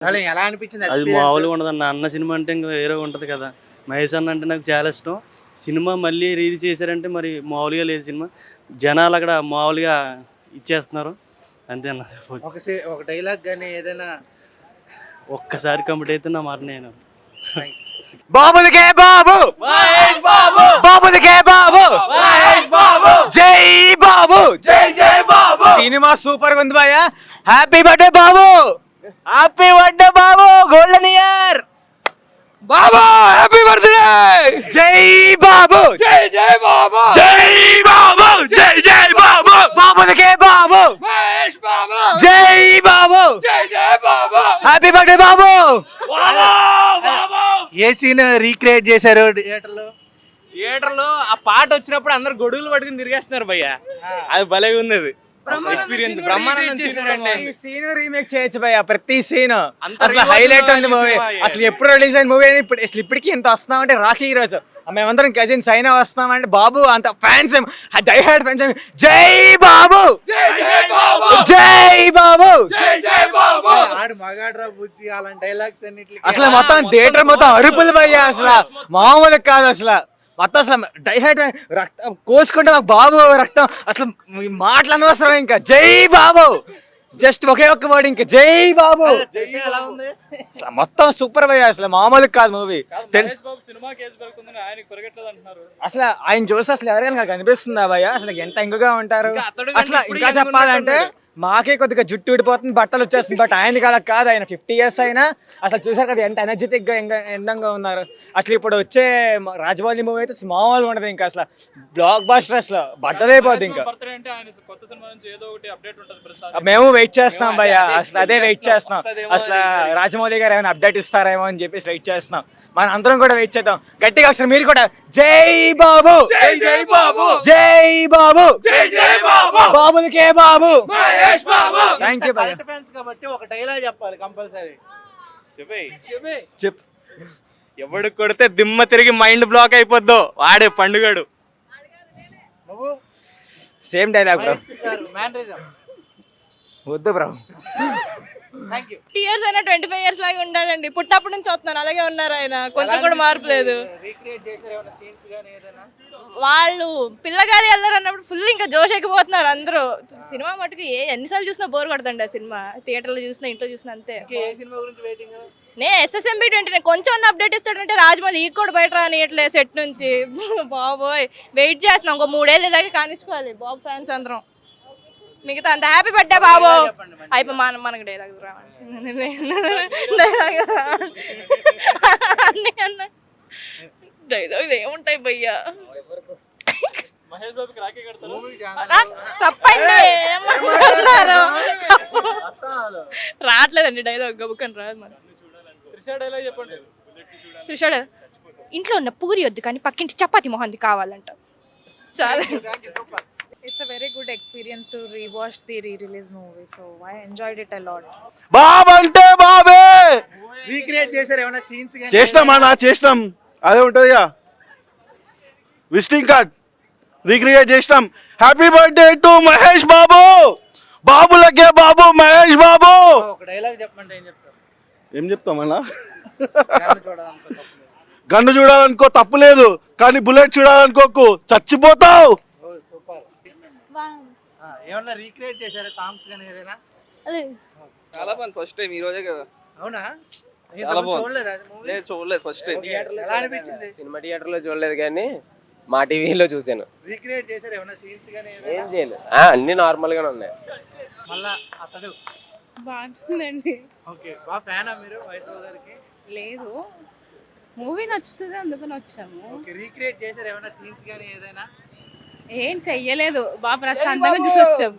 ఎలా అనిపించింది అది మామూలుగా ఉండదన్న. అన్న సినిమా అంటే ఇంకా వేరే ఉంటుంది కదా. మహేష్ అన్న అంటే నాకు చాలా ఇష్టం. సినిమా మళ్ళీ రిలీజ్ చేశారంటే మరి మామూలుగా లేదు సినిమా. జనాలు అక్కడ మామూలుగా ఇచ్చేస్తున్నారు అంతే అన్న. ఒక డైలాగ్ కానీ ఏదైనా ఒక్కసారి కంప్లీట్ అయితే నా మాట నేను బాబులకే బాబు మహేష్ బాబు, బాబులకే బాబు మహేష్ బాబు, జై బాబు, జై జై బాబు. సినిమా సూపర్ ఉంది భయ్య. హ్యాపీ బర్త్డే బాబు, హ్యాపీ బర్త్డే బాబు, గోల్డెన్ ఇయర్ బాబు, హ్యాపీ బర్త్డే. జై బాబు, జై జై బాబు, జై బాబు, జై జై బాబు, బాబులకే బాబు మహేష్ బాబు, జై బాబు, జై జై బాబు, హ్యాపీ బర్త్డే బాబు. ఏ సీన్ రీక్రియేట్ చేశారు థియేటర్లో ఆ పాట వచ్చినప్పుడు అందరు గొడుగులు పట్టుకుని తిరిగేస్తున్నారు భయ్య. అది భలే ఉంది. అది ఎక్స్పీరియన్స్ బ్రహ్మానందం సీన్ రీమేక్ చేయొచ్చు భయ్య. ప్రతి సీన్ అసలు హైలైట్ ఉంది మూవీ. అసలు ఎప్పుడు రిలీజ్ అయిన మూవీ అని అసలు ఇప్పటికీ ఇంత వస్తున్నామంటే రాఖీ ఈ రోజు మేమందరం కజిన్స్ అయినా వస్తున్నామంటే బాబు అంత ఫ్యాన్స్ డై హార్డ్ ఫ్యాన్స్. జై బాబు, జై బాబు, జై బాబు, జై జై బాబు. అసలు మొత్తం థియేటర్ మొత్తం అరుపులు భయ్య. అసలు మామూలు కాదు. అసలు మొత్తం అసలు డైహైడ్ రక్తం కోసుకుంటే మాకు బాబు రక్తం. అసలు మాటలు అనవసరం. ఇంకా జై బాబు, జస్ట్ ఒకే ఒక్క వర్డ్ ఇంకా జై బాబు. మొత్తం సూపర్ భయ్య. అసలు మామూలు కాదు మూవీ. అసలు ఆయన చూస్తే అసలు ఎవరికైనా నాకు అనిపిస్తుందా భయ్య అసలు ఎంత ఎంగుగా ఉంటారు. అసలు ఇంకా చెప్పాలంటే మాకే కొద్దిగా జుట్టు విడిపోతుంది, బట్టలు వచ్చేస్తుంది. బట్ ఆయన కాదు కాదు, ఆయన 50 years అయినా అసలు చూసారు కదా ఎంత ఎనర్జెటిక్ గా ఎందంగా ఉన్నారు. అసలు ఇప్పుడు వచ్చే రాజమౌళి మూవీ అయితే మామూలుగా ఉండదు. ఇంకా అసలు బ్లాక్ బాస్టర్ అసలు బట్టలైపోద్ది. ఇంకా మేము వెయిట్ చేస్తున్నాం భయ్య. అసలు అదే వెయిట్ చేస్తున్నాం. అసలు రాజమౌళి గారు ఏమైనా అప్డేట్ ఇస్తారేమో అని చెప్పేసి వెయిట్ చేస్తున్నాం. మనం అందరం కూడా వెయిట్ చేద్దాం గట్టిగా. అసలు మీరు కూడా జై బాబు, జై జై బాబు, జై బాబు, జై జై బాబు, బాబులకే బాబు మహేష్ బాబు. థ్యాంక్ యూ భయ్య. కాబట్టి ఒక డైలాగ్ చెప్పాలి కంపల్సరీ. చెప్పు. ఎవడు కొడితే దిమ్మ తిరిగి మైండ్ బ్లాక్ అయిపోద్దో వాడే పండుగడు. Same dialogue bro. వద్దు బ్రో. 50 years అయినా 25 years లాగా ఉండాడండి. పుట్టప్పటి నుంచి చూస్తున్నాను అలాగే ఉన్నారు ఆయన. కొంచెం కూడా మార్పు లేదు. వాళ్ళు పిల్లగారి వెళ్ళారు అన్నప్పుడు ఫుల్ ఇంకా జోష్ ఎక్కిపోతున్నారు అందరూ. సినిమా మటుకు ఎన్నిసార్లు చూసినా బోర్ కొడుతుండే ఆ సినిమా. థియేటర్లో చూసినా ఇంట్లో చూసినా అంతే. నేను SSMB 20 కొంచెం అప్డేట్ ఇస్తాడంటే రాజమౌళి ఈ కూడా బయట రానియట్లే సెట్ నుంచి. బాబోయ్ వెయిట్ చేస్తున్నాం. ఇంకో 3 ఏళ్ళ దాకా కానిచ్చుకోవాలి బాబు ఫ్యాన్స్ అందరం. మిగతా అంత హ్యాపీ బర్త్డే బాబు అయిపో. మనకు డైలాగ్ డైలాగ్ ఏముంటాయి భయ్యా. తప్పండి రావట్లేదండి డైలాగ్. గబుక్కని రాదు. మన త్రిష ఇంట్లో ఉన్న పూరి వద్దు కానీ పక్కింటి చపాతి మొహంది కావాలంట. చాలా. It's a very good experience to rewatch the re-release movie, so I enjoyed it a lot. బాబు అంటే బాబే. రీక్రియేట్ చేశారు ఏమైనా సీన్స్ గాని? చేసినాం అదే ఉంటుందిగా. విజిటింగ్ కార్డ్ రీక్రియేట్ చేసినాం. Happy birthday to Mahesh Babu, బాబులకే బాబు మహేష్ బాబు. ఒక డైలాగ్ చెప్పమంటే ఏం చెప్తారు? ఏం చెప్తామన్నా? గన్ను చూడాలనుకో తప్పు లేదు, కానీ బుల్లెట్ చూడాలనుకోకు చచ్చిపోతావు. ఏమన్నా రీక్రియేట్ చేశారా సాంగ్స్ గాని ఏదైనా? చాలా బాగుంది. ఫస్ట్ టైం ఈ రోజే కదా. అవునా? చూడలేదు ఫస్ట్ టైం. ఎలా అనిపించింది? సినిమా థియేటర్ లో చూడలేదు కానీ మా టీవీలో చూసాను. రీక్రియేట్ చేశారు ఏమన్నా సీన్స్ గాని? ఏం చేయలేదు, అన్ని నార్మల్ గానే ఉన్నాయి. మళ్ళా అతడు బాగుందండి. ఓకే. బాగా ఫ్యానా మీరు వైష్ణవ్ గారికి? లేదు, మూవీ నచ్చుతుంది అందుకని వచ్చాము. ఓకే. రీక్రియేట్ చేశారు ఏమన్నా సీన్స్ గాని ఏదైనా? ఏం చెయ్యలేదు, బాగా ప్రశాంతంగా చూసి వచ్చాం.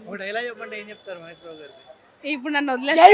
ఒక డైలాగ్ చెప్పండి ఏం చెప్తారు వైష్ణవ్ గారికి? ఇప్పుడు నన్ను వదిలేస్తే